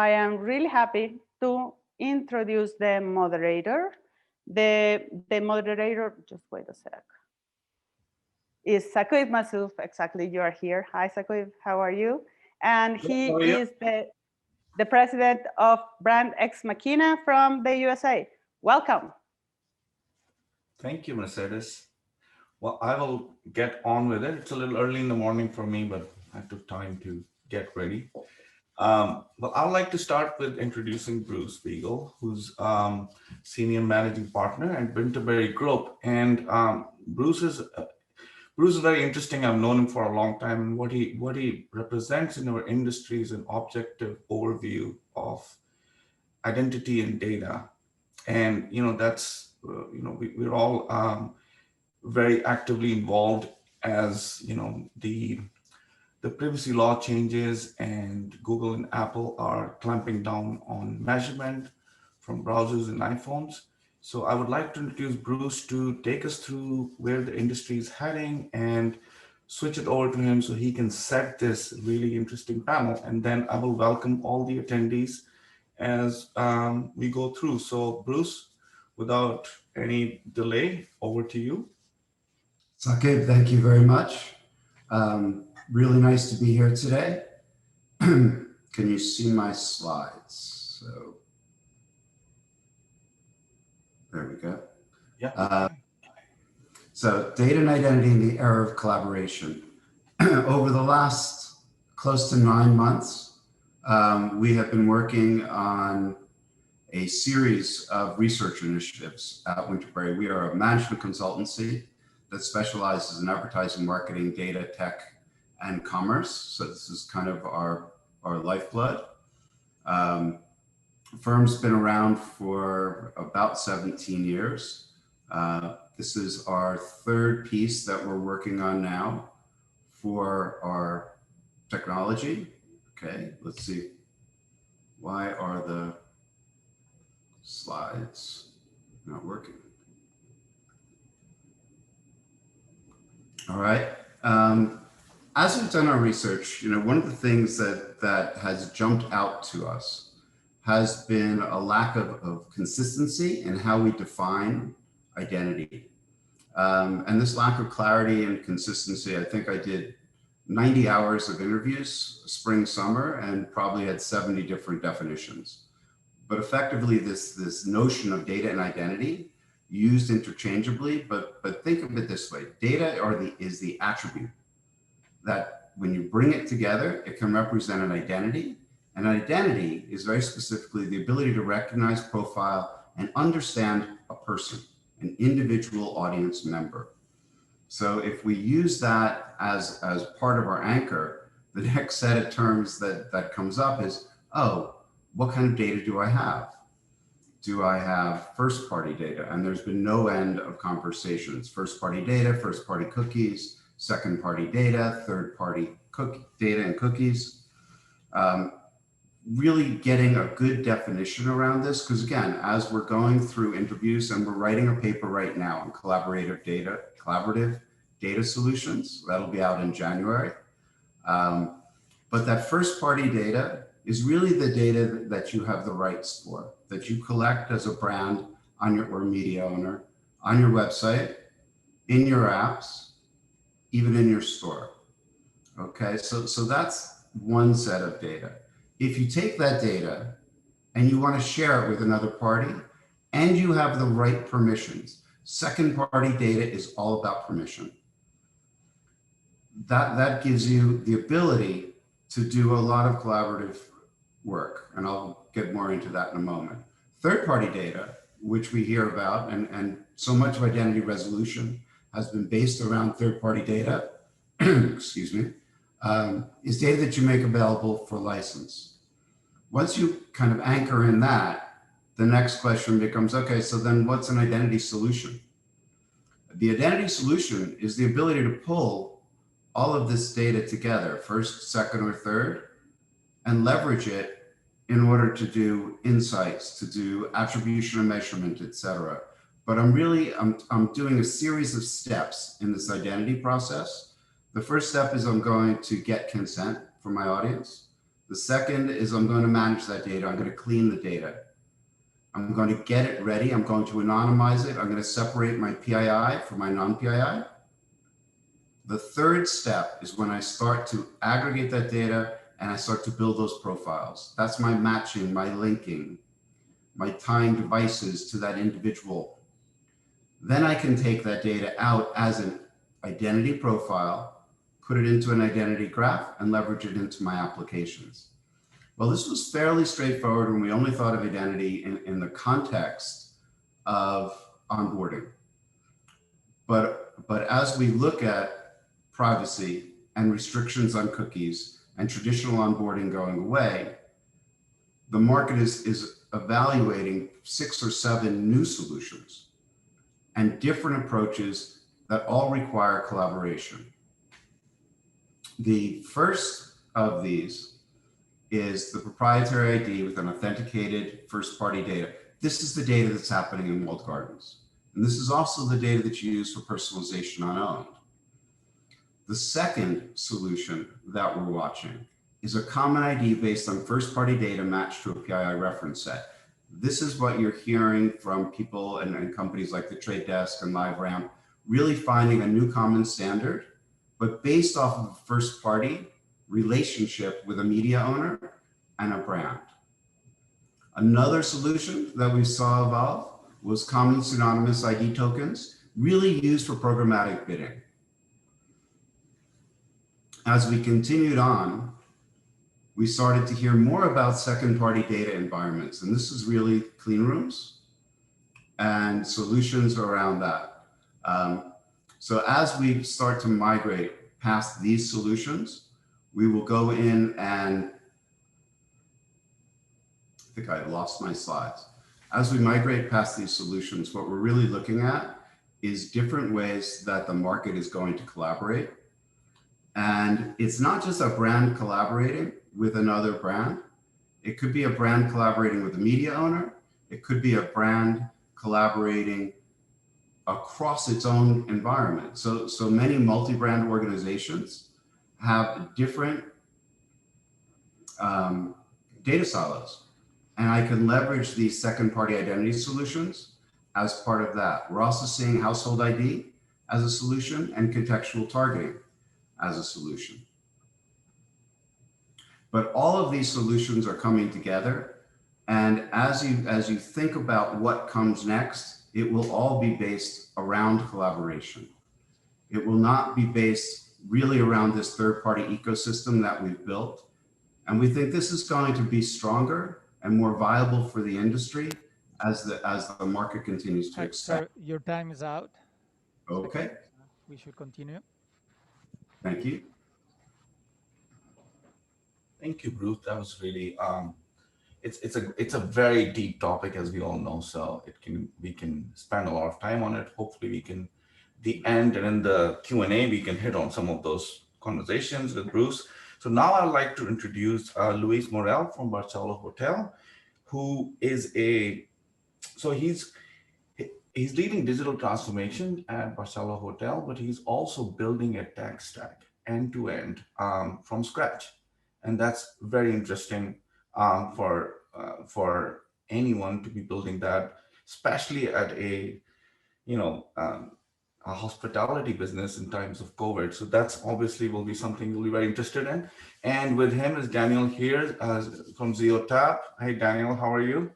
I am really happy to introduce the moderator. The moderator, just wait a sec, is Saqib Mausoof. Exactly, you are here. Hi, Saqib, how are you? And he is the president of brand Ex Machina from the USA. Welcome. Thank you, Mercedes. Well, I will get on with it. It's a little early in the morning for me, but I took time to get ready. Well, I'd like to start with introducing Bruce Beagle, who's Senior Managing Partner at Winterberry Group. And Bruce is very interesting. I've known him for a long time. And what he represents in our industry is an objective overview of identity and data. And, that's, we're all very actively involved as, the privacy law changes and Google and Apple are clamping down on measurement from browsers and iPhones. So I would like to introduce Bruce to take us through where the industry is heading and switch it over to him so he can set this really interesting panel. And then I will welcome all the attendees as we go through. So Bruce, without any delay, over to you. Saqib, thank you very much. Really nice to be here today. Can you see my slides? So there we go. Yeah. So data and identity in the era of collaboration. Over the last close to 9 months, we have been working on a series of research initiatives at Winterberry. We are a management consultancy that specializes in advertising, marketing, data, tech, and commerce. So this is kind of our lifeblood. Firm's been around for about 17 years. This is our third piece that we're working on now for our technology. Okay, let's see. Why are the slides not working? All right. As we've done our research, one of the things that has jumped out to us has been a lack of consistency in how we define identity. And this lack of clarity and consistency, I think I did 90 hours of interviews, spring, summer, and probably had 70 different definitions. But effectively, this notion of data and identity used interchangeably, but think of it this way: data is the attribute that when you bring it together, it can represent an identity. And an identity is very specifically the ability to recognize, profile, and understand a person, an individual audience member. So if we use that as part of our anchor, the next set of terms that comes up is, oh, what kind of data do I have? Do I have first-party data? And there's been no end of conversations. First-party data, first-party cookies, second-party data, third-party data and cookies. Really getting a good definition around this, because again, as we're going through interviews, and we're writing a paper right now on collaborative data solutions, that'll be out in January. But that first-party data is really the data that you have the rights for, that you collect as a brand or media owner on your website, in your apps, even in your store. Okay, so that's one set of data. If you take that data and you want to share it with another party and you have the right permissions, second party data is all about permission. That gives you the ability to do a lot of collaborative work, and I'll get more into that in a moment. Third party data, which we hear about, and so much of identity resolution has been based around third party data, excuse me, is data that you make available for license. Once you kind of anchor in that, the next question becomes, okay, so then what's an identity solution? The identity solution is the ability to pull all of this data together, first, second, or third, and leverage it in order to do insights, to do attribution and measurement, et cetera. But I'm doing a series of steps in this identity process. The first step is I'm going to get consent from my audience. The second is I'm going to manage that data. I'm going to clean the data. I'm going to get it ready. I'm going to anonymize it. I'm going to separate my PII from my non-PII. The third step is when I start to aggregate that data and I start to build those profiles. That's my matching, my linking, my tying devices to that individual. Then I can take that data out as an identity profile, put it into an identity graph, and leverage it into my applications. Well, this was fairly straightforward when we only thought of identity in the context of onboarding. But as we look at privacy and restrictions on cookies and traditional onboarding going away, the market is evaluating 6 or 7 new solutions and different approaches that all require collaboration. The first of these is the proprietary ID with an authenticated first-party data. This is the data that's happening in walled gardens. And this is also the data that you use for personalization unowned. The second solution that we're watching is a common ID based on first-party data matched to a PII reference set. This is what you're hearing from people and companies like the Trade Desk and LiveRamp, really finding a new common standard, but based off of a first-party relationship with a media owner and a brand. Another solution that we saw evolve was common synonymous ID tokens, really used for programmatic bidding. As we continued on, we started to hear more about second-party data environments, and this is really clean rooms and solutions around that. So as we start to migrate past these solutions, we will go in and, I think I lost my slides. As we migrate past these solutions, what we're really looking at is different ways that the market is going to collaborate. And it's not just a brand collaborating with another brand. It could be a brand collaborating with a media owner. It could be a brand collaborating across its own environment. So many multi-brand organizations have different data silos. And I can leverage these second-party identity solutions as part of that. We're also seeing household ID as a solution and contextual targeting as a solution. But all of these solutions are coming together. And as you think about what comes next, it will all be based around collaboration. It will not be based really around this third-party ecosystem that we've built. And we think this is going to be stronger and more viable for the industry as the market continues to expand. Sir, your time is out. Okay. We should continue. Thank you. Thank you, Bruce. That was really it's a very deep topic, as we all know. So we can spend a lot of time on it. Hopefully, we can the end and in the Q&A we can hit on some of those conversations with Bruce. So now I'd like to introduce Louise Morel from Barceló Hotel, who is he's leading digital transformation at Barceló Hotel, but he's also building a tech stack end to end from scratch. And that's very interesting for anyone to be building that, especially at a hospitality business in times of COVID. So that's obviously will be something we'll be very interested in. And with him is Daniel Heer from Zeotap. Hey, Daniel, how are you?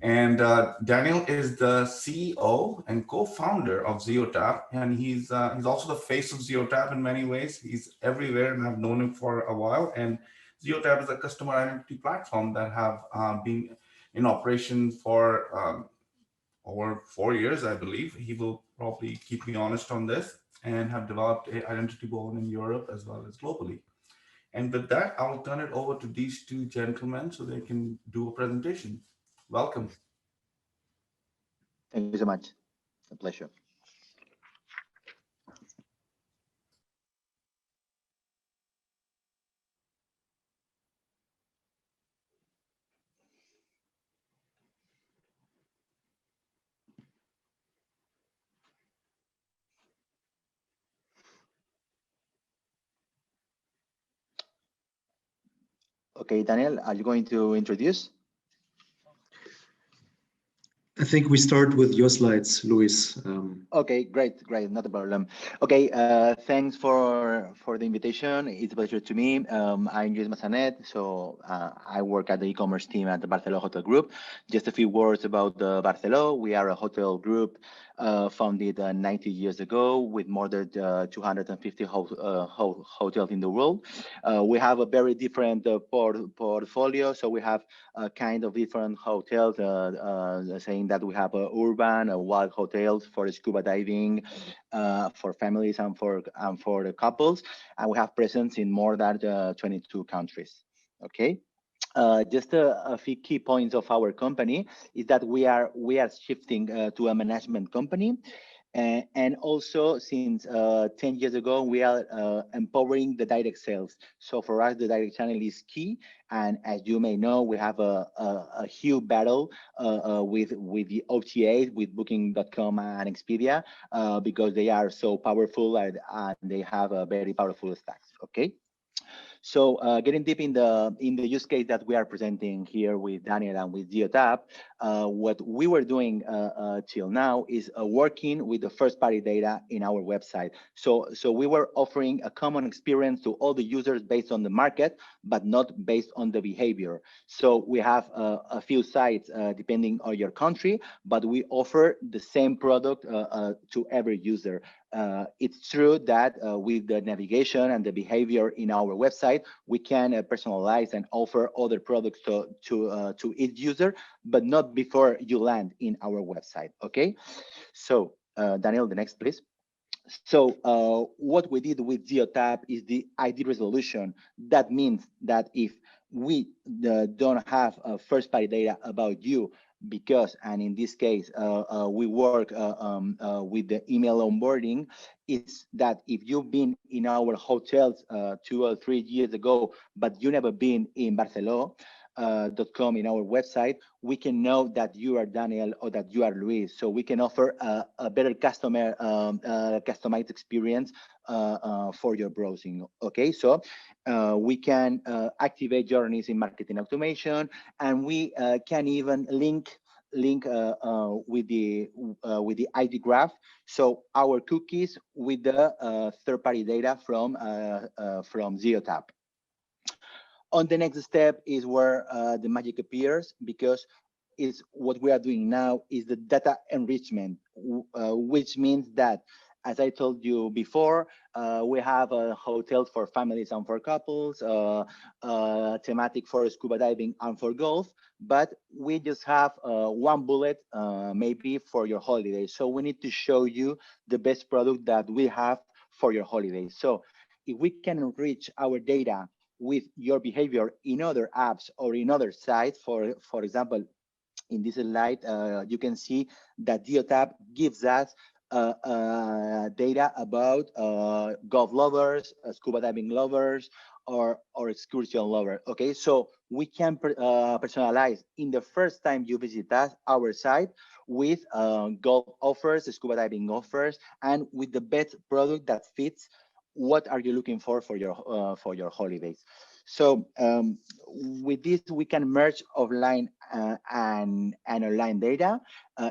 And Daniel is the CEO and co-founder of Zeotap, and he's also the face of Zeotap in many ways. He's everywhere, and I've known him for a while. And Zeotap is a customer identity platform that have been in operation for over 4 years, I believe. He will probably keep me honest on this, and have developed an identity both in Europe as well as globally. And with that, I'll turn it over to these two gentlemen so they can do a presentation. Welcome. Thank you so much. A pleasure. Okay, Daniel, are you going to introduce? I think we start with your slides, Louise. Okay, great, not a problem. Okay, thanks for the invitation. It's a pleasure to me. I'm Lluís Massanet, so I work at the e-commerce team at the Barceló Hotel Group. Just a few words about the Barceló. We are a hotel group founded 90 years ago with more than 250 hotels in the world. We have a very different portfolio, so we have kind of different hotels, saying that we have urban, wild hotels for scuba diving, for families and for the couples, and we have presence in more than 22 countries. Okay. Just a few key points of our company is that we are shifting to a management company. And also, since 10 years ago, we are empowering the direct sales. So for us, the direct channel is key. And as you may know, we have a huge battle with the OTAs, with Booking.com and Expedia, because they are so powerful and they have a very powerful stacks. Okay. So getting deep in the use case that we are presenting here with Daniel and with Zeotap, what we were doing till now is working with the first-party data in our website. So we were offering a common experience to all the users based on the market, but not based on the behavior. So we have a few sites depending on your country, but we offer the same product to every user. It's true that with the navigation and the behavior in our website, we can personalize and offer other products to each user, but not before you land in our website. Okay, so Daniel, the next, please. So what we did with Zeotap is the ID resolution. That means that if we don't have first-party data about you, because, and in this case, we work with the email onboarding, is that if you've been in our hotels 2 or 3 years ago, but you never been in Barceló.com in our website, we can know that you are Daniel or that you are Lluís. So we can offer a better customer customized experience for your browsing. Okay, so we can activate journeys in marketing automation, and we can even link with the ID graph. So our cookies with the third-party data from Zeotap. On the next step is where the magic appears, because is what we are doing now is the data enrichment, which means that, as I told you before, we have hotels for families and for couples, thematic for scuba diving and for golf, but we just have one bullet maybe for your holidays. So we need to show you the best product that we have for your holidays. So if we can enrich our data with your behavior in other apps or in other sites, for example, in this slide, you can see that Zeotap gives us data about golf lovers, scuba diving lovers, or excursion lovers. Okay, so we can personalize in the first time you visit us, our site, with golf offers, scuba diving offers, and with the best product that fits what are you looking for your holidays. So with this, we can merge offline and online data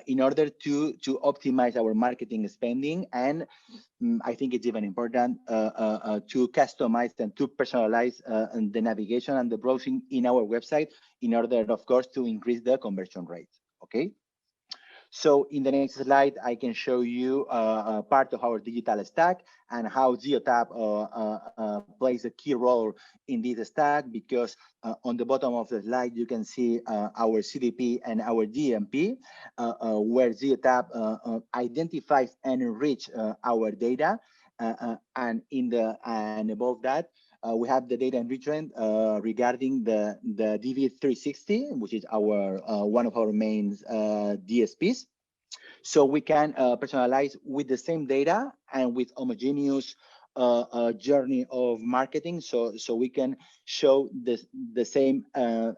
in order to optimize our marketing spending, and I think it's even important to customize and to personalize the navigation and the browsing in our website in order, of course, to increase the conversion rate. Okay. So in the next slide, I can show you part of our digital stack and how Zeotap plays a key role in this stack, because on the bottom of the slide, you can see our CDP and our DMP, where Zeotap identifies and enrich our data. And above that, we have the data enrichment regarding the DV360, which is our one of our main DSPs. So we can personalize with the same data and with homogeneous journey of marketing. So we can show the same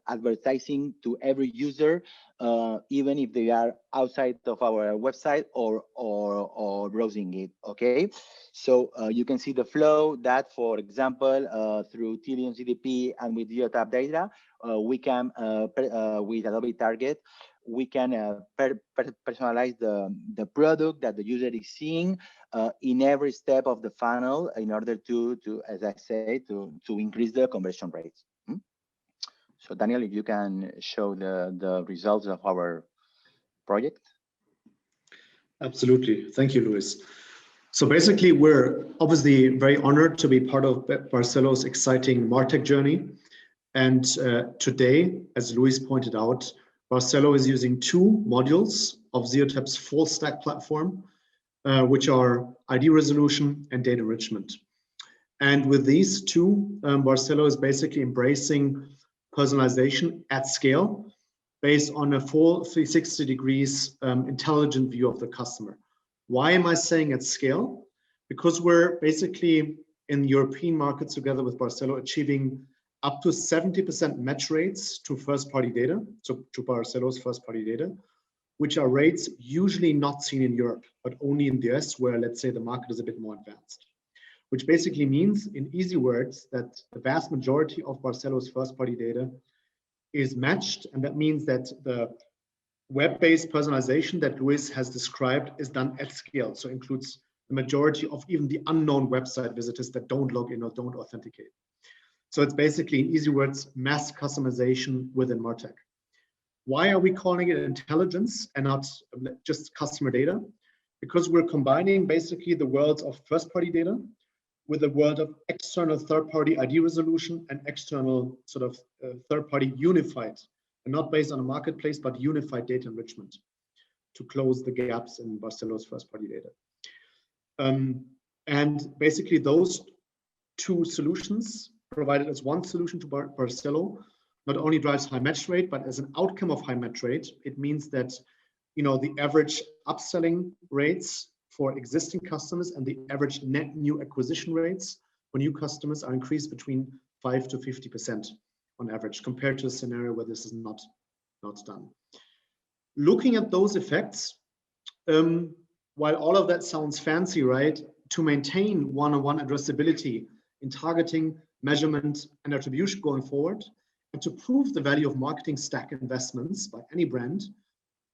advertising to every user even if they are outside of our website or browsing it. Okay, so you can see the flow that, for example, through Tilion CDP and with Zeotap data, we can with Adobe Target, we can personalize the product that the user is seeing in every step of the funnel in order to as I say, to increase the conversion rates. So Daniel, if you can show the results of our project. Absolutely. Thank you, Lluís. So basically, we're obviously very honored to be part of Barceló's exciting MarTech journey. And today, as Lluís pointed out, Barceló is using two modules of Zeotap's full stack platform, which are ID resolution and data enrichment. And with these two, Barceló is basically embracing personalization at scale based on a full 360 degrees intelligent view of the customer. Why am I saying at scale? Because we're basically in European markets together with Barceló achieving up to 70% match rates to first-party data, so to Barceló's first-party data, which are rates usually not seen in Europe, but only in the US, where let's say the market is a bit more advanced. Which basically means, in easy words, that the vast majority of Barceló's first-party data is matched, and that means that the web-based personalization that Lluís has described is done at scale, so includes the majority of even the unknown website visitors that don't log in or don't authenticate. So it's basically, in easy words, mass customization within MarTech. Why are we calling it intelligence and not just customer data? Because we're combining basically the worlds of first-party data with the world of external third-party ID resolution and external sort of third-party unified, and not based on a marketplace, but unified data enrichment to close the gaps in Barceló's first-party data. And basically those two solutions provided as one solution to Barceló not only drives high match rate, but as an outcome of high match rate, it means that the average upselling rates for existing customers and the average net new acquisition rates for new customers are increased between 5 to 50% on average, compared to a scenario where this is not done. Looking at those effects, while all of that sounds fancy, right, to maintain one-on-one addressability in targeting, measurement, and attribution going forward, and to prove the value of marketing stack investments by any brand,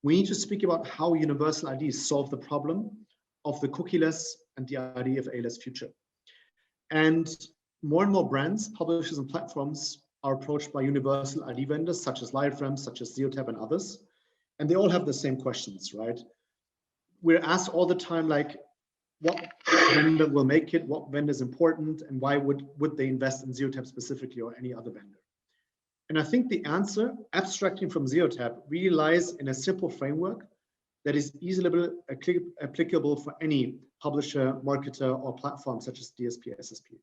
we need to speak about how universal IDs solve the problem of the cookieless and the IDFA-less future. And more brands, publishers, and platforms are approached by universal ID vendors such as LiveRamp, such as Zeotap, and others. And they all have the same questions, right? We're asked all the time, like, what vendor will make it, what vendor is important, and why would they invest in Zeotap specifically or any other vendor? And I think the answer, abstracting from Zeotap, really lies in a simple framework that is easily applicable for any publisher, marketer, or platform such as DSP, SSP.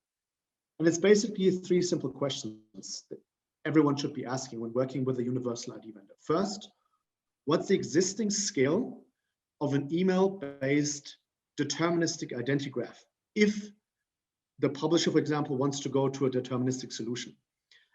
And it's basically three simple questions that everyone should be asking when working with a universal ID vendor. First, what's the existing scale of an email-based deterministic identity graph if the publisher, for example, wants to go to a deterministic solution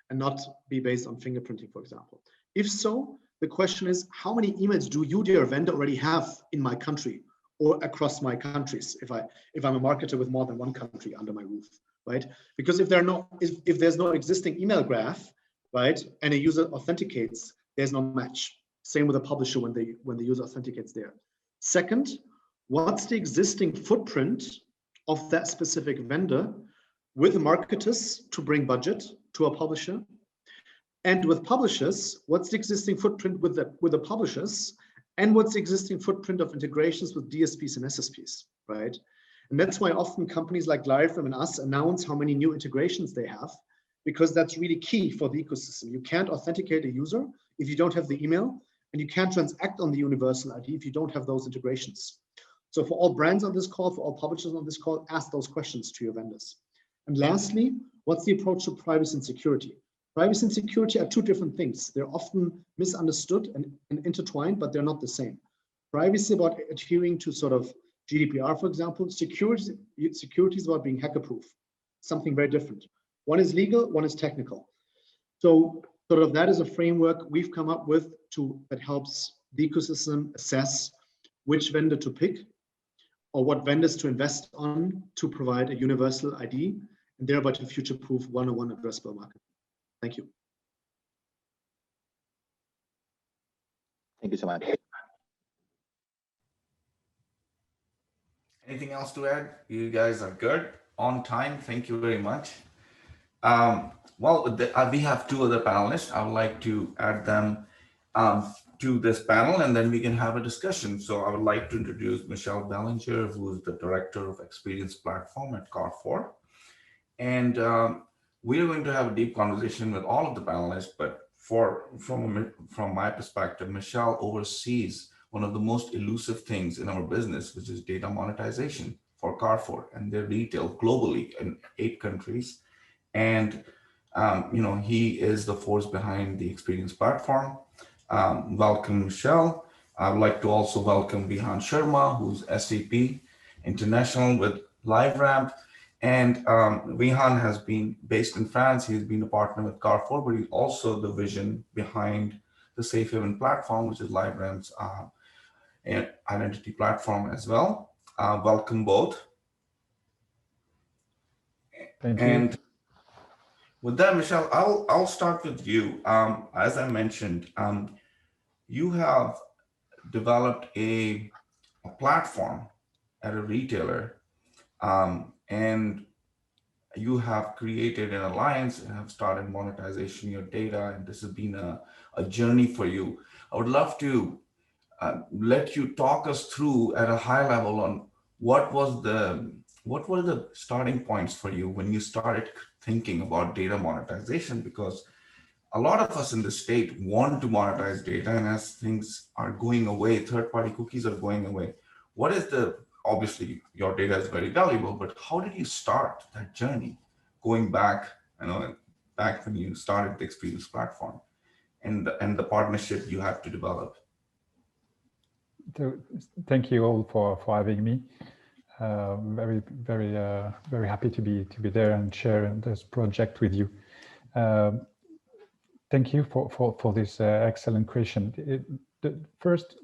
and not be based on fingerprinting, for example? If so, the question is, how many emails do you, dear vendor, already have in my country or across my countries if I'm a marketer with more than one country under my roof, right? Because if there's no existing email graph, right, and a user authenticates, there's no match. Same with a publisher when the user authenticates there. Second, what's the existing footprint of that specific vendor with marketers to bring budget to a publisher? And with publishers, what's the existing footprint with the publishers? And what's the existing footprint of integrations with DSPs and SSPs, right? And that's why often companies like LiveRamp and us announce how many new integrations they have, because that's really key for the ecosystem. You can't authenticate a user if you don't have the email, and you can't transact on the universal ID if you don't have those integrations. So for all brands on this call, for all publishers on this call, ask those questions to your vendors. And lastly, what's the approach to privacy and security? Privacy and security are two different things. They're often misunderstood and intertwined, but they're not the same. Privacy is about adhering to sort of GDPR, for example. Security is about being hacker-proof, something very different. One is legal, one is technical. So sort of that is a framework we've come up with that helps the ecosystem assess which vendor to pick or what vendors to invest on to provide a universal ID and thereby to future-proof one-on-one addressable market. Thank you. Thank you so much. Anything else to add? You guys are good, on time. Thank you very much. We have two other panelists. I would like to add them to this panel, and then we can have a discussion. So I would like to introduce Michelle Bellinger, who is the Director of Experience Platform at Carrefour. And we're going to have a deep conversation with all of the panelists, but from my perspective, Michelle oversees one of the most elusive things in our business, which is data monetization for Carrefour and their retail globally in 8 countries. And he is the force behind the experience platform. Welcome, Michelle. I would like to also welcome Vihan Sharma, who's SAP International with LiveRamp. And Vihan has been based in France. He's been a partner with Carrefour, but he's also the vision behind the Safe Haven platform, which is LiveRamp's identity platform as well. Welcome both. Thank you. And with that, Michelle, I'll start with you. As I mentioned, you have developed a platform at a retailer, and you have created an alliance and have started monetization of your data, and this has been a journey for you. I would love to let you talk us through at a high level on what were the starting points for you when you started thinking about data monetization, because a lot of us in the state want to monetize data, and as things are going away, third-party cookies are going away. What is obviously your data is very valuable, but how did you start that journey going back, back when you started the experience platform and the partnership you had to develop? Thank you all for having me. Very happy to be there and share this project with you. Thank you for this excellent question. First,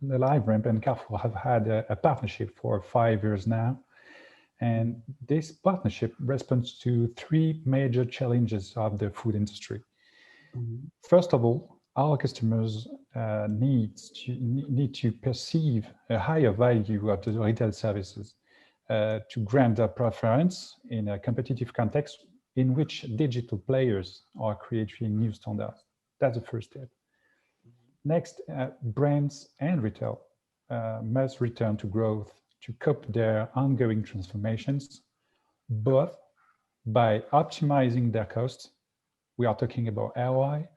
the LiveRamp and Carrefour have had a partnership for 5 years now, and this partnership responds to 3 major challenges of the food industry. First of all, our customers need to perceive a higher value of the retail services to grant their preference in a competitive context in which digital players are creating new standards. That's the first step. Next, brands and retail must return to growth to cope their ongoing transformations, both by optimizing their costs. We are talking about ROI,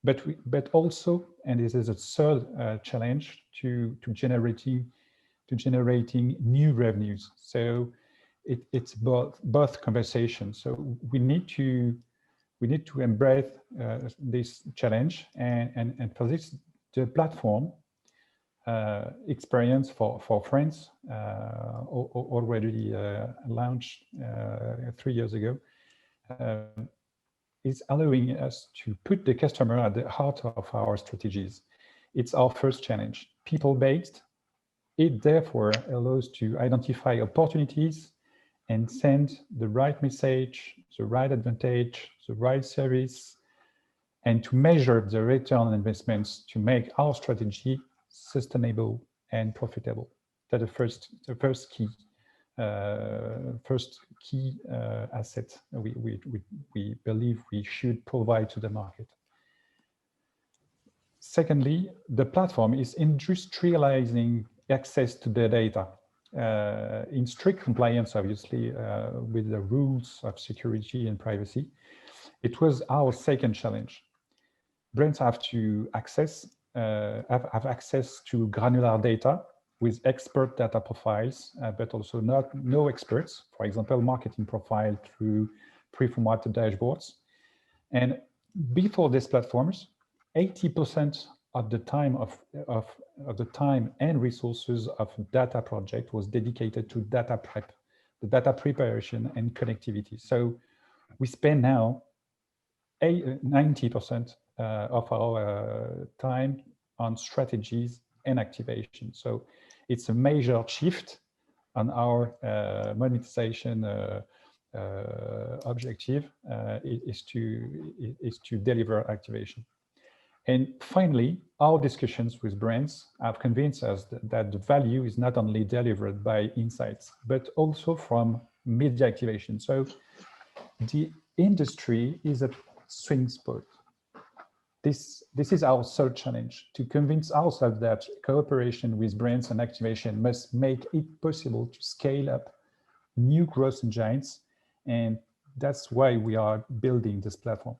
but also, and this is a third challenge, to generating new revenues. So it's both conversations. So we need to embrace this challenge, and for this, the platform experience for France already launched 3 years ago. Is allowing us to put the customer at the heart of our strategies. It's our first challenge, people-based. It therefore allows to identify opportunities and send the right message, the right advantage, the right service, and to measure the return on investments to make our strategy sustainable and profitable. That's the first key asset we believe we should provide to the market. Secondly, the platform is industrializing access to the data in strict compliance, obviously, with the rules of security and privacy. It was our second challenge. Brands have access to granular data with expert data profiles, but also no experts, for example, marketing profile through pre-formatted dashboards. And before these platforms, 80% of the time of the time and resources of a data project was dedicated to data prep, the data preparation and connectivity. So we spend now 90% of our time on strategies and activation. So it's a major shift on our monetization objective is to deliver activation. And finally, our discussions with brands have convinced us that the value is not only delivered by insights, but also from media activation. So the industry is a swing spot. This is our third challenge, to convince ourselves that cooperation with brands and activation must make it possible to scale up new growth engines. And that's why we are building this platform.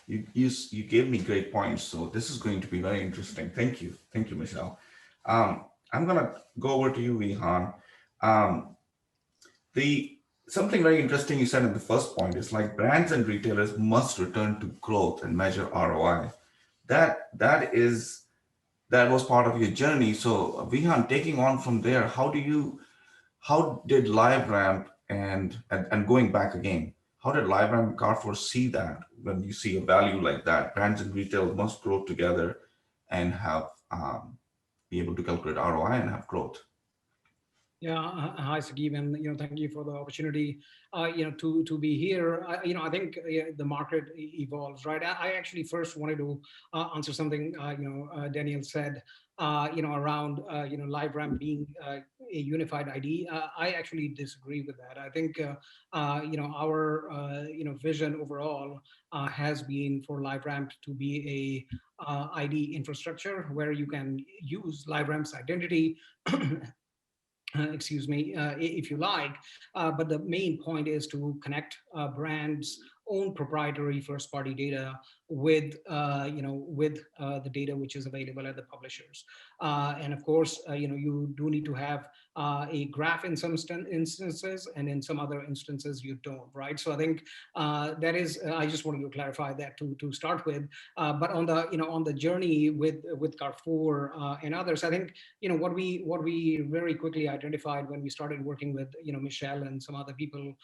You gave me great points, so this is going to be very interesting. Thank you, Michelle. I'm gonna go over to you, Vihan. Something very interesting you said in the first point is like brands and retailers must return to growth and measure ROI. That was part of your journey. So Vihan, taking on from there, how did LiveRamp and going back again, how did LiveRamp and Carrefour see that when you see a value like that? Brands and retail must grow together and have be able to calculate ROI and have growth. Yeah, hi Saqib, and thank you for the opportunity, to be here. I think the market evolves, right? I actually first wanted to answer something Daniel said, around LiveRamp being a unified ID. I actually disagree with that. I think our vision overall has been for LiveRamp to be a ID infrastructure where you can use LiveRamp's identity. Excuse me, if you like, but the main point is to connect brands' own proprietary first-party data with the data which is available at the publishers, and of course, you do need to have a graph in some instances, and in some other instances you don't, right? So I think that is. I just wanted to clarify that to start with. But on the journey with Carrefour and others, I think what we very quickly identified when we started working with Michelle and some other people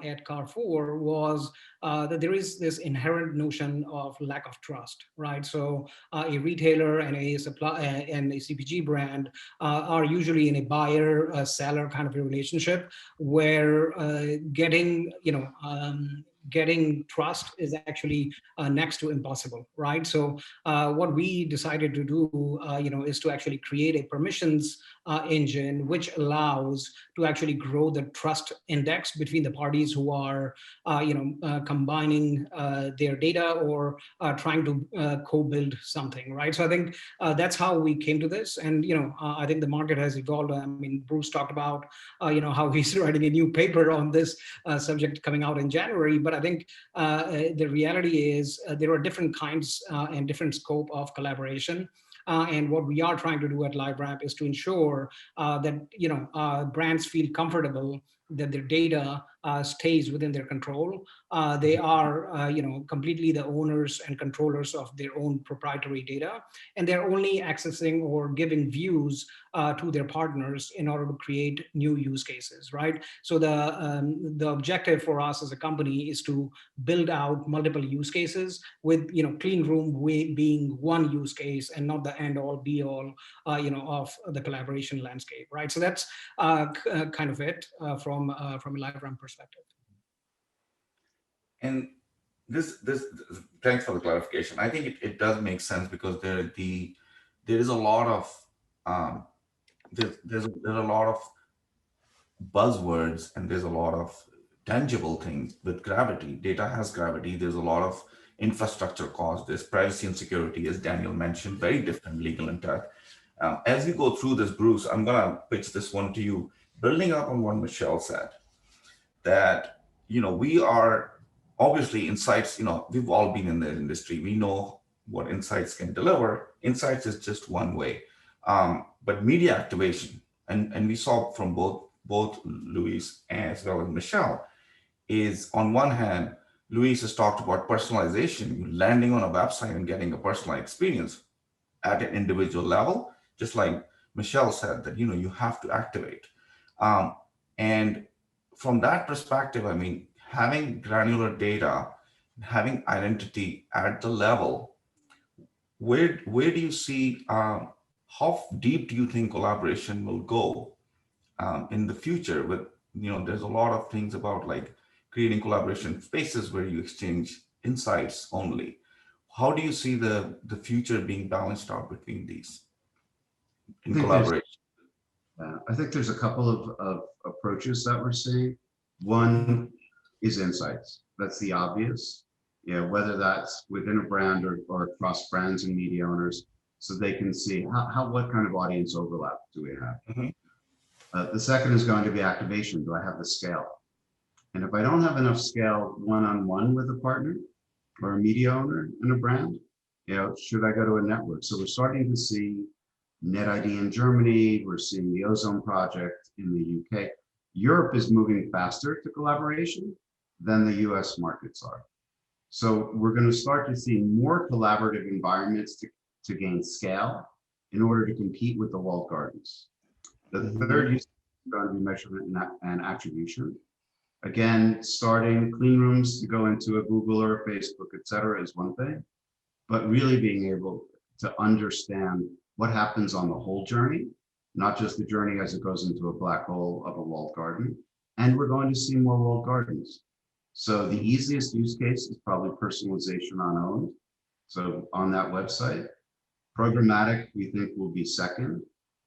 at Carrefour was that there is this inherent notion of lack of trust, right? So a retailer and a supply and a CPG brand are usually in a buyer-seller kind of a relationship where getting trust is actually next to impossible, right? So what we decided to do, is to actually create a permissions engine which allows to actually grow the trust index between the parties who are, combining their data or trying to co-build something, right? So I think that's how we came to this, and I think the market has evolved. I mean, Bruce talked about how he's writing a new paper on this subject coming out in January, but I think the reality is there are different kinds and different scope of collaboration. And what we are trying to do at LiveRamp is to ensure that brands feel comfortable that their data stays within their control. They are completely the owners and controllers of their own proprietary data, and they're only accessing or giving views to their partners in order to create new use cases, right? So the objective for us as a company is to build out multiple use cases with clean room being one use case and not the end all be all of the collaboration landscape, right? So that's kind of it from a LiveRamp perspective. And this thanks for the clarification. I think it does make sense because there is a lot of there's a lot of buzzwords and there's a lot of tangible things with gravity. Data has gravity. There's a lot of infrastructure costs. There's privacy and security, as Daniel mentioned, very different legal and tech. As we go through this, Bruce, I'm gonna pitch this one to you, building up on what Michelle said, that we are obviously insights. We've all been in the industry. We know what insights can deliver. Insights is just one way, but media activation, and we saw from both Lluís as well as Michelle, is on one hand, Lluís has talked about personalization, landing on a website and getting a personalized experience at an individual level, just like Michelle said, that you have to activate. And from that perspective, I mean, having granular data, having identity at the level, where do you see, how deep do you think collaboration will go in the future? With, there's a lot of things about like creating collaboration spaces where you exchange insights only. How do you see the future being balanced out between these in collaboration? I think there's a couple of approaches that we're seeing. One is insights. That's the obvious. Whether that's within a brand or across brands and media owners, so they can see what kind of audience overlap do we have. The second is going to be activation. Do I have the scale? And if I don't have enough scale one-on-one with a partner or a media owner in a brand, should I go to a network? So we're starting to see NetID in Germany. We're seeing the Ozone Project in the UK. Europe is moving faster to collaboration than the US markets are. So we're going to start to see more collaborative environments to gain scale in order to compete with the walled gardens. The third use is going to be measurement and attribution. Again, starting clean rooms to go into a Google or a Facebook, et cetera, is one thing, but really being able to understand what happens on the whole journey, not just the journey as it goes into a black hole of a walled garden. And we're going to see more walled gardens. So the easiest use case is probably personalization on owned. So on that website, programmatic, we think will be second.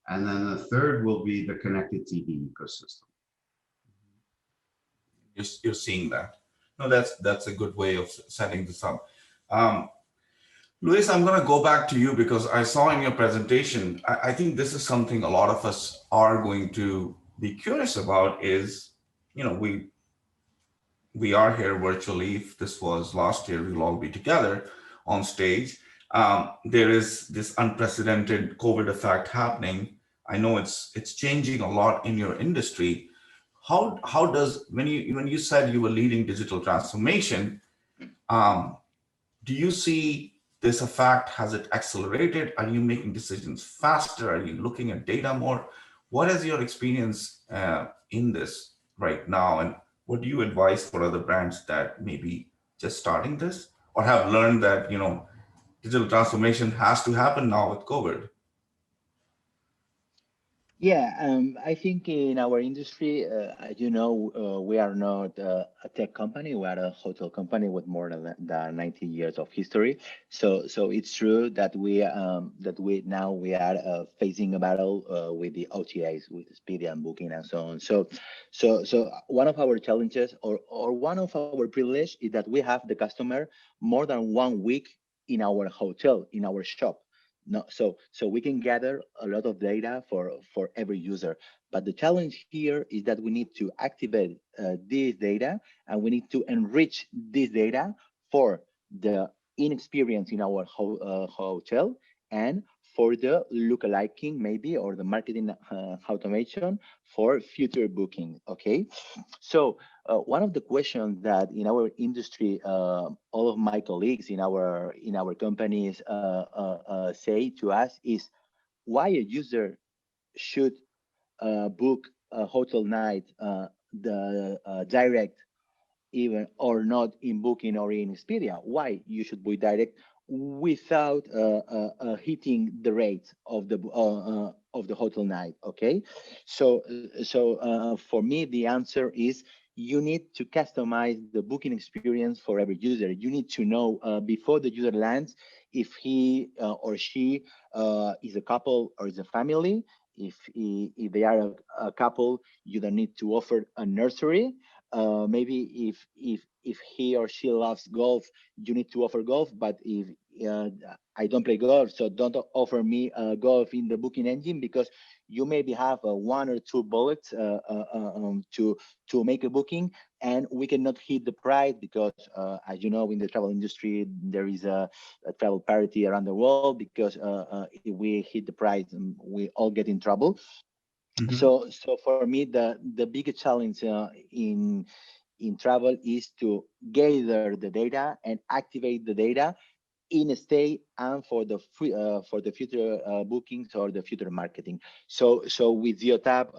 And then the third will be the connected TV ecosystem. You're seeing that. No, that's a good way of setting this up. Lluís, I'm going to go back to you because I saw in your presentation, I think this is something a lot of us are going to be curious about is, we are here virtually. If this was last year, we'll all be together on stage. There is this unprecedented COVID effect happening. I know it's changing a lot in your industry. How does, when you said you were leading digital transformation, do you see this effect? Has it accelerated? Are you making decisions faster? Are you looking at data more? What is your experience in this right now? And what do you advise for other brands that may be just starting this or have learned that, digital transformation has to happen now with COVID? Yeah, I think in our industry, as you know, we are not a tech company. We are a hotel company with more than 90 years of history. So it's true that we are facing a battle with the OTAs, with Expedia and Booking and so on. So one of our challenges or one of our privilege is that we have the customer more than 1 week in our hotel, in our shop. No, so we can gather a lot of data for every user. But the challenge here is that we need to activate this data and we need to enrich this data for the in-experience in our hotel and for the look-aliking maybe, or the marketing automation for future booking, okay? So one of the questions that in our industry, all of my colleagues in our companies say to us is why a user should book a hotel night the direct, even or not in Booking or in Expedia. Why you should book direct without hitting the rate of the hotel night? Okay, so for me the answer is you need to customize the booking experience for every user. You need to know before the user lands if he or she is a couple or is a family. If they are a couple, you don't need to offer a nursery. Maybe if he or she loves golf, you need to offer golf. But if I don't play golf, so don't offer me golf in the booking engine, because you maybe have 1 or 2 bullets to make a booking, and we cannot hit the price because, as you know, in the travel industry, there is a travel parity around the world, because if we hit the price, we all get in trouble. Mm-hmm. So for me, the biggest challenge in travel is to gather the data and activate the data in a stay and for the future bookings or the future marketing. So with Zeotap,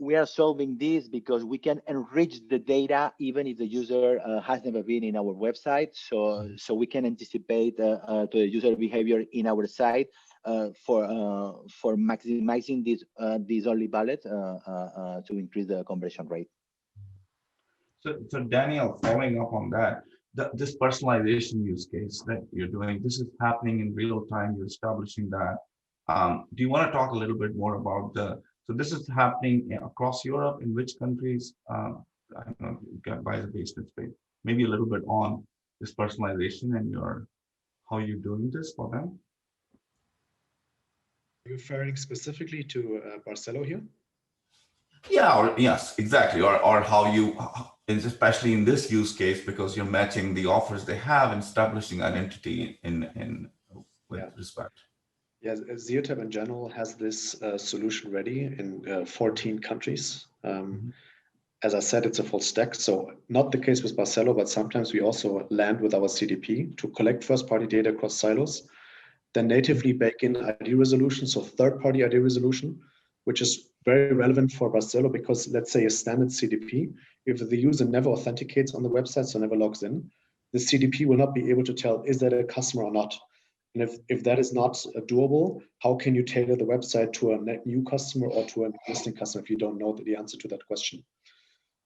we are solving this because we can enrich the data even if the user has never been in our website. So we can anticipate to the user behavior in our site for maximizing these early ballots to increase the conversion rate. So Daniel, following up on that, this personalization use case that you're doing, this is happening in real time. You're establishing that. Do you want to talk a little bit more about so this is happening across Europe, in which countries? I don't know, by the based in Spain, maybe a little bit on this personalization and how you're doing this for them. Are you referring specifically to Barceló here? Yeah, or yes, exactly. Or how you, especially in this use case, because you're matching the offers they have and establishing identity with respect. Yes, Zeotap in general has this solution ready in 14 countries. As I said, it's a full stack. So not the case with Barceló, but sometimes we also land with our CDP to collect first-party data across silos, then natively bake in ID resolution, so third-party ID resolution, which is very relevant for Barceló because let's say a standard CDP, if the user never authenticates on the website, so never logs in, the CDP will not be able to tell, is that a customer or not? And if that is not doable, how can you tailor the website to a net new customer or to an existing customer if you don't know the answer to that question?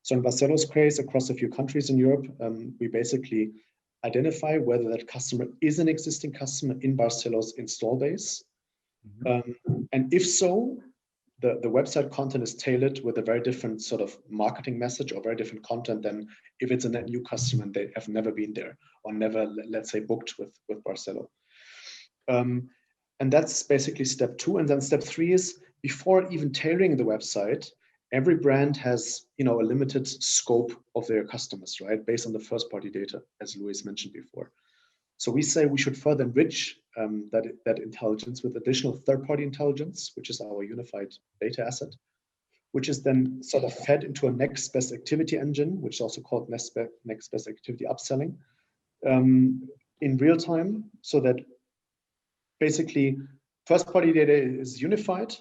So in Barceló's case, across a few countries in Europe, we basically identify whether that customer is an existing customer in Barceló's install base. And if so, the website content is tailored with a very different sort of marketing message or very different content than if it's a net new customer and they have never been there or never, let's say, booked with Barceló. And that's basically step 2. And then step 3 is before even tailoring the website, every brand has, a limited scope of their customers, right? Based on the first party data, as Lluís mentioned before. So we say we should further enrich that intelligence with additional third-party intelligence, which is our unified data asset, which is then sort of fed into a next best activity engine, which is also called next best activity upselling, in real time, so that basically first-party data is unified,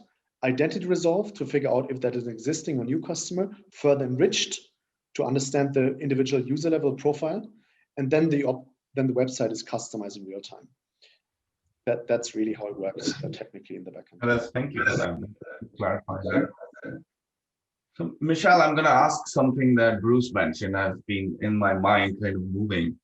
identity resolved to figure out if that is an existing or new customer, further enriched to understand the individual user level profile, and then the website is customized in real time. That's really how it works technically in the backend. Thank you for that, clarifying that. So Michelle, I'm going to ask something that Bruce mentioned has been in my mind kind of moving.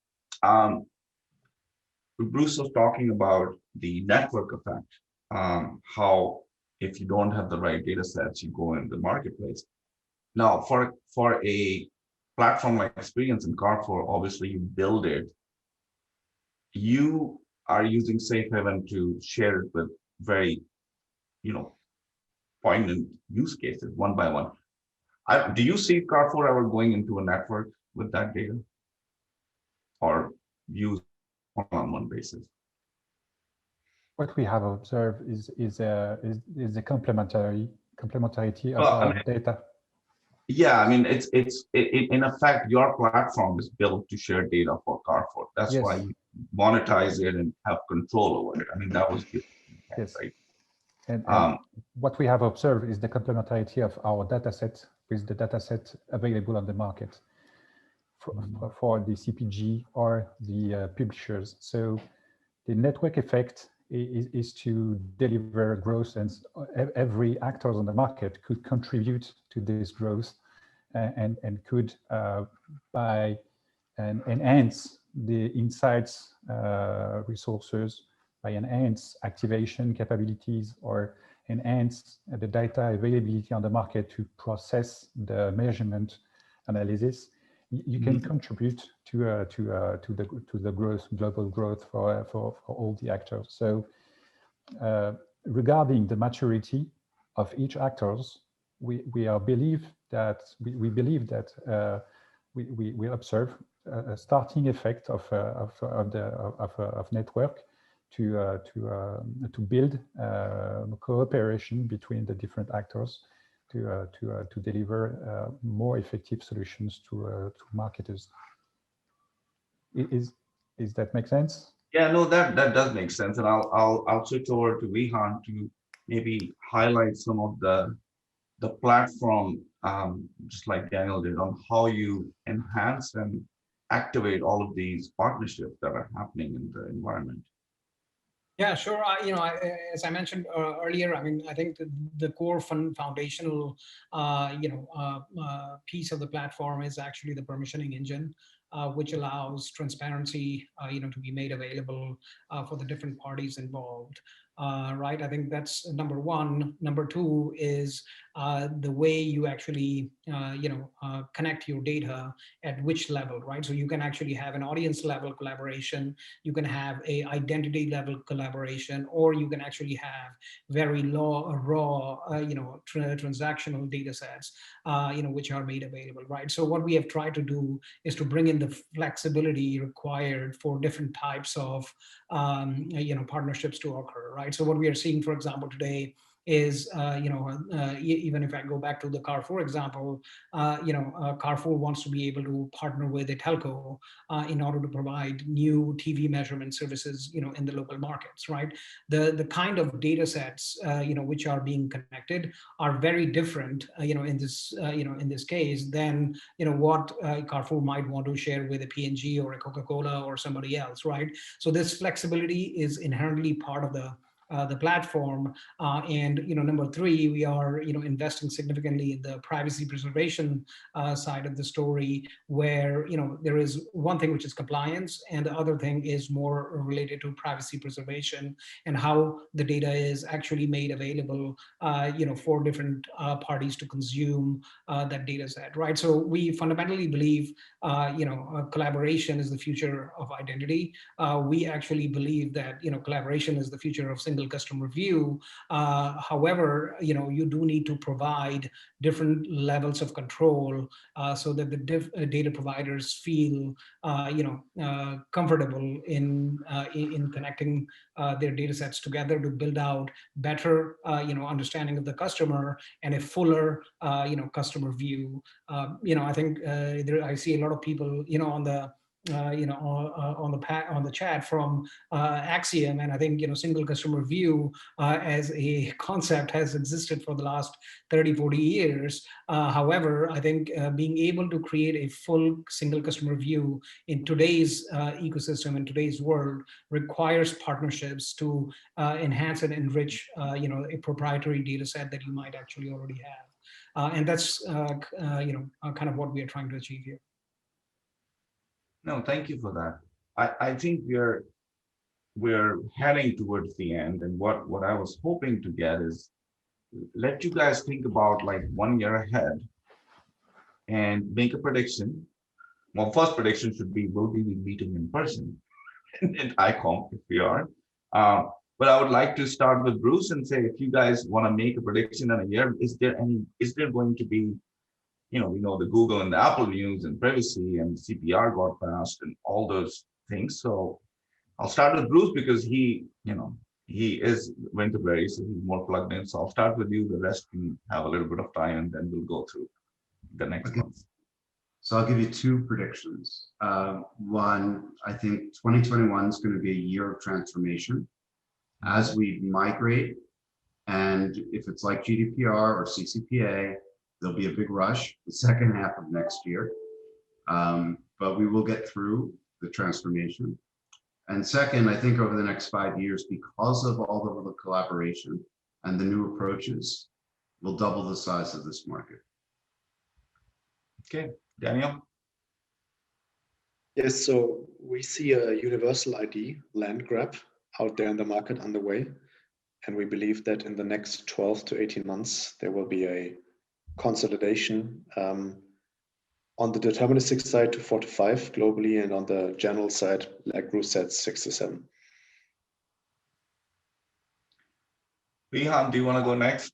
Bruce was talking about the network effect, how if you don't have the right data sets, you go in the marketplace. Now, for a platform like Experience in Carrefour, obviously you build it. You are using Safe Haven to share it with very, poignant use cases one by one. Do you see Carrefour ever going into a network with that data, or use on-one basis? What we have observed is the complementarity of our data. Yeah, I mean, it's in effect, your platform is built to share data for Carrefour. That's why you monetize it and have control over it. I mean, that was the intent, right? And what we have observed is the complementarity of our data set with the data set available on the market for the CPG or the publishers. So the network effect is to deliver growth, and every actor on the market could contribute to this growth and could enhance the insights resources by enhance activation capabilities or enhance the data availability on the market to process the measurement analysis. You can contribute to the growth, global growth for all the actors. So regarding the maturity of each actors, we believe that we observe a starting effect of network to build cooperation between the different actors to deliver more effective solutions to marketers. Is that make sense? Yeah, no, that does make sense, and I'll switch over to Vihan to maybe highlight some of the the platform, just like Daniel did, on how you enhance and activate all of these partnerships that are happening in the environment. Yeah, sure. As I mentioned earlier, I mean, I think the core foundational, piece of the platform is actually the permissioning engine, which allows transparency, to be made available for the different parties involved. Right. I think that's number one. Number two is the way you actually, connect your data at which level, right? So you can actually have an audience level collaboration, you can have a identity level collaboration, or you can actually have very raw, transactional data sets, which are made available, right? So what we have tried to do is to bring in the flexibility required for different types of, partnerships to occur, right? So what we are seeing, for example, today is, even if I go back to the Carrefour example, Carrefour wants to be able to partner with a telco in order to provide new TV measurement services, in the local markets, right? The kind of data sets, which are being connected are very different, in this case than, what Carrefour might want to share with a P&G or a Coca-Cola or somebody else, right? So this flexibility is inherently part of the platform, and number three, we are investing significantly in the privacy preservation side of the story, where there is one thing which is compliance, and the other thing is more related to privacy preservation and how the data is actually made available, for different parties to consume that data set, right? So we fundamentally believe, collaboration is the future of identity. We actually believe that collaboration is the future of single customer view. However, you do need to provide different levels of control so that the data providers feel comfortable in connecting their data sets together to build out better understanding of the customer and a fuller customer view. I think I see a lot of people on the on the chat from Axiom, and I think single customer view as a concept has existed for the last 30-40 years. However, I think being able to create a full single customer view in today's ecosystem, in today's world, requires partnerships to enhance and enrich a proprietary data set that you might actually already have, and that's kind of what we are trying to achieve here. No, thank you for that. I think we're heading towards the end, and what I was hoping to get is let you guys think about like 1 year ahead and make a prediction. Well, first prediction should be, will we be meeting in person in ICOM if we are? But I would like to start with Bruce and say, if you guys want to make a prediction in a year, is there going to be, we know the Google and the Apple news and privacy and CPR got passed and all those things. So I'll start with Bruce because he is Winterberry, so he's more plugged in. So I'll start with you. The rest can have a little bit of time, and then we'll go through the next ones. So I'll give you two predictions. One, I think 2021 is going to be a year of transformation as we migrate. And if it's like GDPR or CCPA, there'll be a big rush the second half of next year. But we will get through the transformation. And second, I think over the next 5 years, because of all of the collaboration and the new approaches, we'll double the size of this market. Okay, Daniel? Yes, so we see a universal ID land grab out there in the market underway. And we believe that in the next 12 to 18 months, there will be a consolidation on the deterministic side to 4 to 5 globally, and on the general side, like Bruce said, 6 to 7. Vihan, do you want to go next?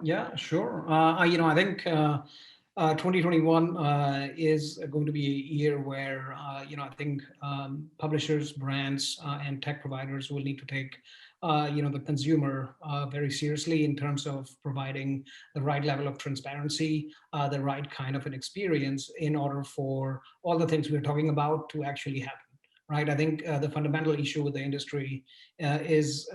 Yeah, sure. I think 2021 is going to be a year where, I think publishers, brands, and tech providers will need to take, the consumer very seriously in terms of providing the right level of transparency, the right kind of an experience in order for all the things we're talking about to actually happen. right? I think the fundamental issue with the industry is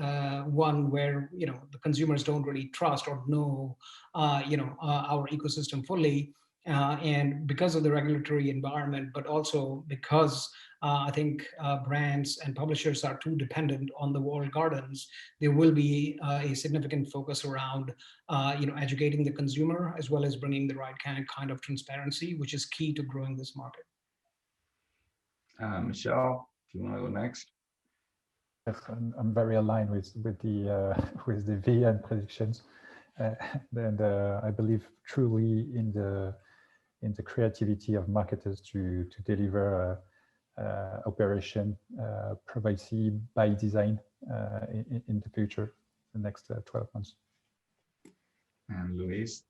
one where, you know, the consumers don't really trust or know, our ecosystem fully. And because of the regulatory environment, but also because I think brands and publishers are too dependent on the walled gardens, there will be a significant focus around, educating the consumer as well as bringing the right kind of transparency, which is key to growing this market. Michelle, if you want to go next. Yes, I'm very aligned with the with the Vihan predictions, and I believe truly in the creativity of marketers to deliver operation privacy by design in the future, the next 12 months. And Louise.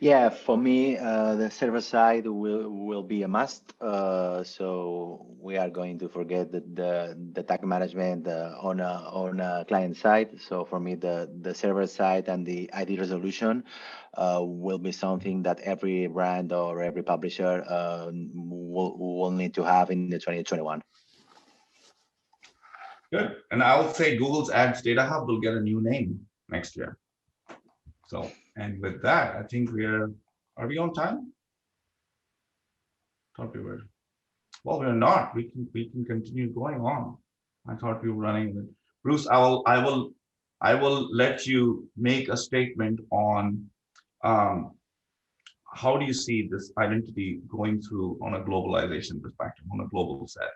Yeah, for me, the server side will be a must. So we are going to forget the tag management on a client side. So for me, the server side and the ID resolution will be something that every brand or every publisher will need to have in the 2021. Good. And I would say Google's Ads Data Hub will get a new name next year. So, and with that, I think are we on time? Thought we were. Well, we're not. We can continue going on. I thought we were running. Bruce, I will let you make a statement on how do you see this identity going through on a globalization perspective, on a global set?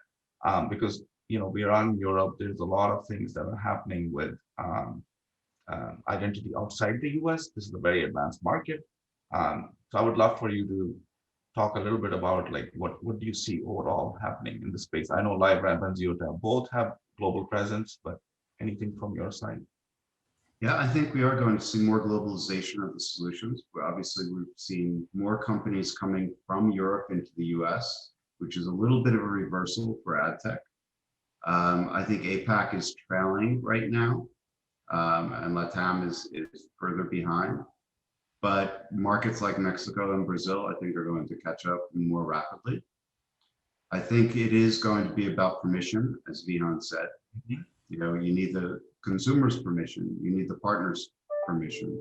Because, you know, we are in Europe. There's a lot of things that are happening with identity outside the US. This is a very advanced market. So I would love for you to talk a little bit about like what do you see overall happening in the space? I know LiveRamp and Zeotap both have global presence, but anything from your side? Yeah, I think we are going to see more globalization of the solutions. But obviously, we've seen more companies coming from Europe into the US, which is a little bit of a reversal for ad tech. I think APAC is trailing right now. And LATAM is further behind. But markets like Mexico and Brazil, I think, are going to catch up more rapidly. I think it is going to be about permission, as Vihan said. Mm-hmm. You know, you need the consumer's permission, you need the partner's permission.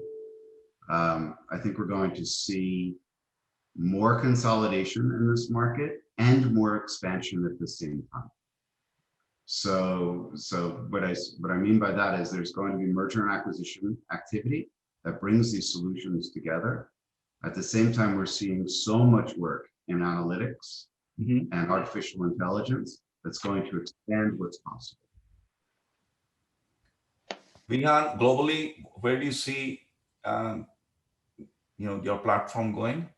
I think we're going to see more consolidation in this market and more expansion at the same time. So what I mean by that is there's going to be merger and acquisition activity that brings these solutions together. At the same time, we're seeing so much work in analytics mm-hmm. and artificial intelligence that's going to expand what's possible. Vihan, globally, where do you see your platform going?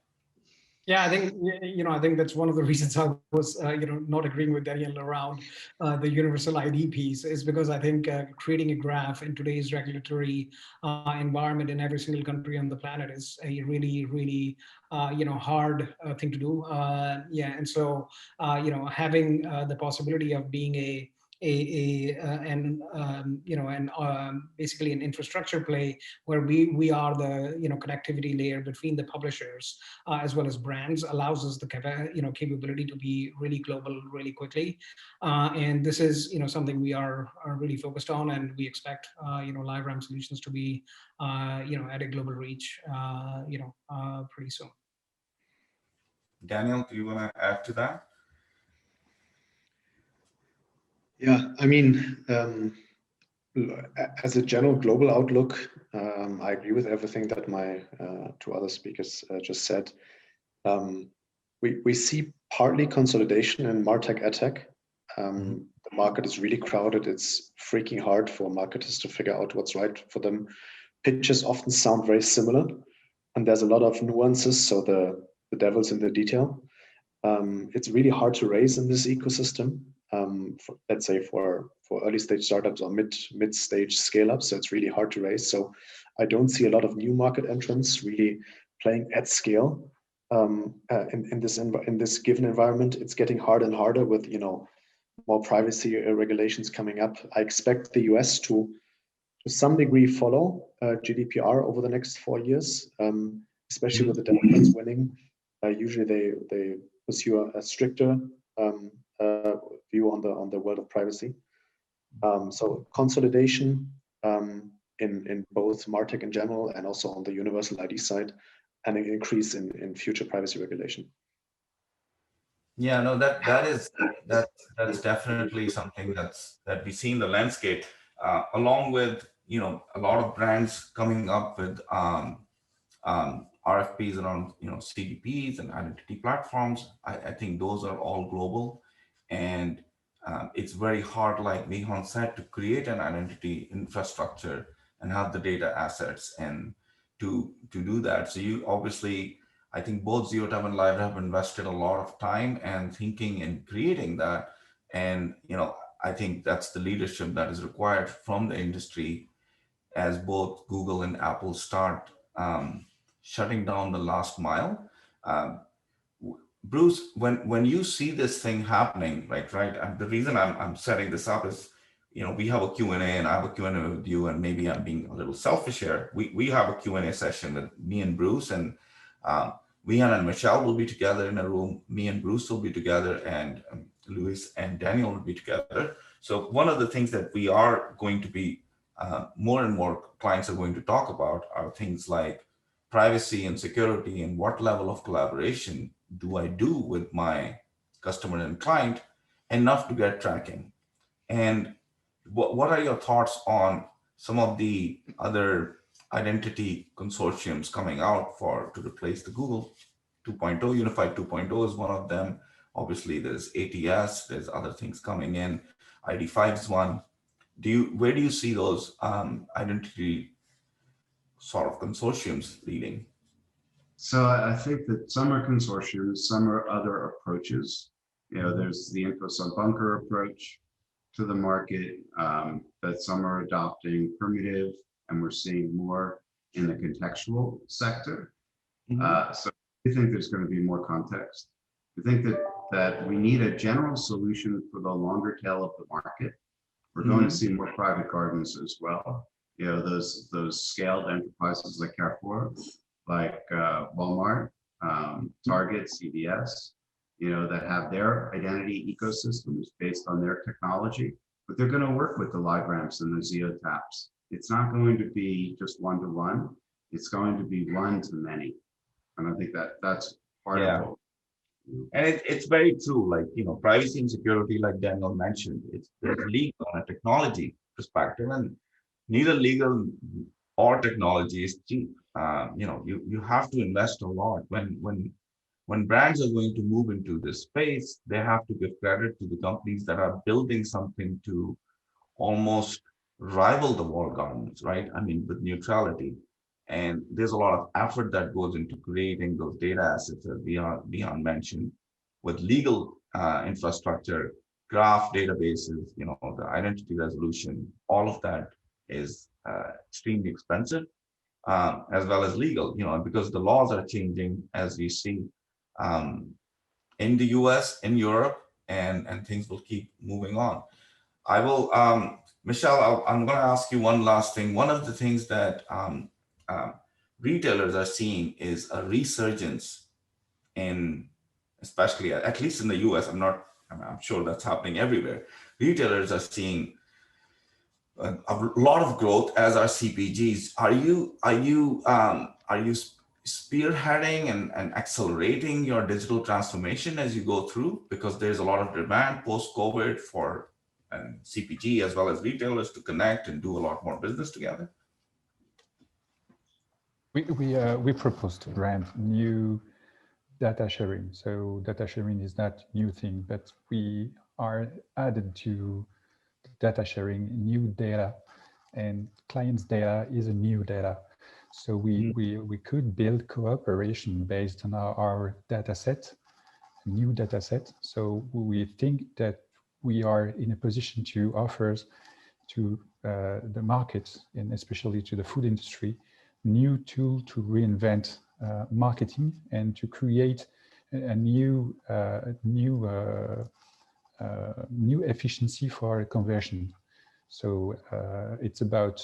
Yeah, I think that's one of the reasons I was, not agreeing with Daniel around the universal ID piece is because I think creating a graph in today's regulatory environment in every single country on the planet is a really, really, hard thing to do. And so, having the possibility of being basically an infrastructure play where we are the connectivity layer between the publishers as well as brands allows us the capability to be really global really quickly, and this is something we are really focused on, and we expect LiveRamp solutions to be at a global reach pretty soon. Daniel, do you want to add to that? Yeah, I mean, as a general global outlook, I agree with everything that my two other speakers just said. We see partly consolidation in MarTech, AdTech. The market is really crowded. It's freaking hard for marketers to figure out what's right for them. Pitches often sound very similar, and there's a lot of nuances, so the devil's in the detail. It's really hard to raise in this ecosystem. Let's say for early stage startups or mid stage scale ups, so it's really hard to raise. So I don't see a lot of new market entrants really playing at scale in this given environment. It's getting harder and harder with more privacy regulations coming up. I expect the US to some degree follow GDPR over the next 4 years, especially with the Democrats winning. Usually they pursue a stricter view on the world of privacy. So consolidation in both MarTech in general and also on the universal ID side, and an increase in future privacy regulation. Yeah, no, that is definitely something that we see in the landscape, along with a lot of brands coming up with RFPs around CDPs and identity platforms. I think those are all global, and it's very hard, like Vihan said, to create an identity infrastructure and have the data assets and to do that. So you obviously, I think both Zeotap and LiveRamp have invested a lot of time and thinking in creating that. And I think that's the leadership that is required from the industry as both Google and Apple start shutting down the last mile. Bruce, when you see this thing happening, right? And the reason I'm setting this up is, we have a Q&A, and I have a Q&A with you, and maybe I'm being a little selfish here. We have a Q&A session with me and Bruce, and Vihan and Michelle will be together in a room. Me and Bruce will be together, and Lluís and Daniel will be together. So one of the things that we are going to be more and more clients are going to talk about are things like privacy and security, and what level of collaboration do I do with my customer and client enough to get tracking? And what are your thoughts on some of the other identity consortiums coming out to replace the Google 2.0? Unified 2.0 is one of them. Obviously, there's ATS, there's other things coming in. ID5 is one. Where do you see those identity sort of consortiums leading? So I think that some are consortiums, some are other approaches. There's the InfoSum bunker approach to the market that some are adopting primitive, and we're seeing more in the contextual sector. So I think there's going to be more context. I think that we need a general solution for the longer tail of the market. We're going to see more private gardens as well. Those scaled enterprises like Carrefour, like Walmart, Target, CVS, that have their identity ecosystems based on their technology, but they're going to work with the LiveRamps and the Zeotaps. It's not going to be just one-to-one. It's going to be one to many. And I think that's part of it. And it's very true, like, privacy and security, like Daniel mentioned, there's legal and a technology perspective, and neither legal or technology is cheap. You have to invest a lot. When brands are going to move into this space, they have to give credit to the companies that are building something to almost rival the walled gardens, right? I mean, with neutrality. And there's a lot of effort that goes into creating those data assets, as Vihan mentioned, with legal infrastructure, graph databases, the identity resolution, all of that is extremely expensive, as well as legal, because the laws are changing as we see in the US, in Europe, and things will keep moving on. I will, Michelle, I'm going to ask you one last thing. One of the things that retailers are seeing is a resurgence in, especially at least in the US. I'm sure that's happening everywhere. Retailers are seeing a lot of growth, as are CPGs. Are you spearheading and accelerating your digital transformation as you go through? Because there's a lot of demand post-COVID for CPG as well as retailers to connect and do a lot more business together. We propose to brand new data sharing. So data sharing is not new thing, but we are added to data sharing new data, and clients' data is a new data. So we could build cooperation based on our data set, new data set. So we think that we are in a position to offer to the market, and especially to the food industry, new tool to reinvent marketing and to create a new efficiency for conversion. So it's about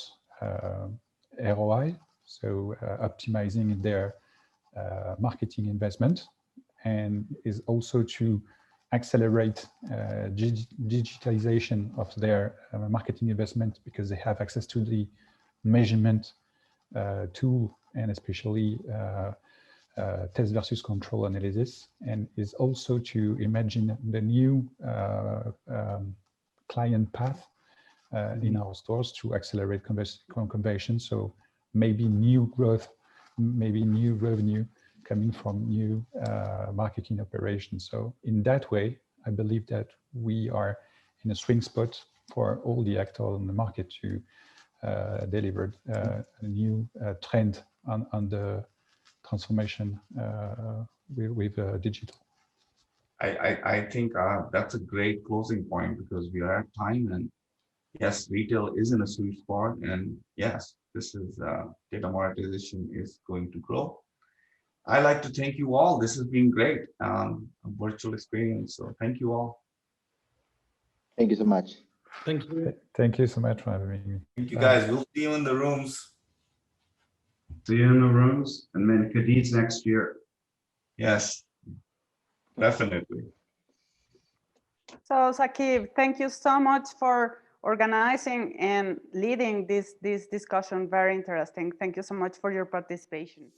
ROI, so optimizing their marketing investment, and is also to accelerate digitalization of their marketing investment because they have access to the measurement tool and especially test versus control analysis, and is also to imagine the new client path in our stores to accelerate conversion. So maybe new growth, maybe new revenue coming from new marketing operations. So in that way, I believe that we are in a swing spot for all the actors on the market to deliver a new trend on the transformation with digital. I think that's a great closing point because we are at time, and yes, retail is in a sweet spot, and yes, this is data monetization is going to grow. I'd like to thank you all. This has been great, a virtual experience. So thank you all. Thank you so much. Thank you. Thank you so much for having me. Thank you guys. We'll see you in the rooms. See you in the rooms, and then Cadiz next year. Yes, definitely. So Saqib, thank you so much for organizing and leading this discussion. Very interesting. Thank you so much for your participation.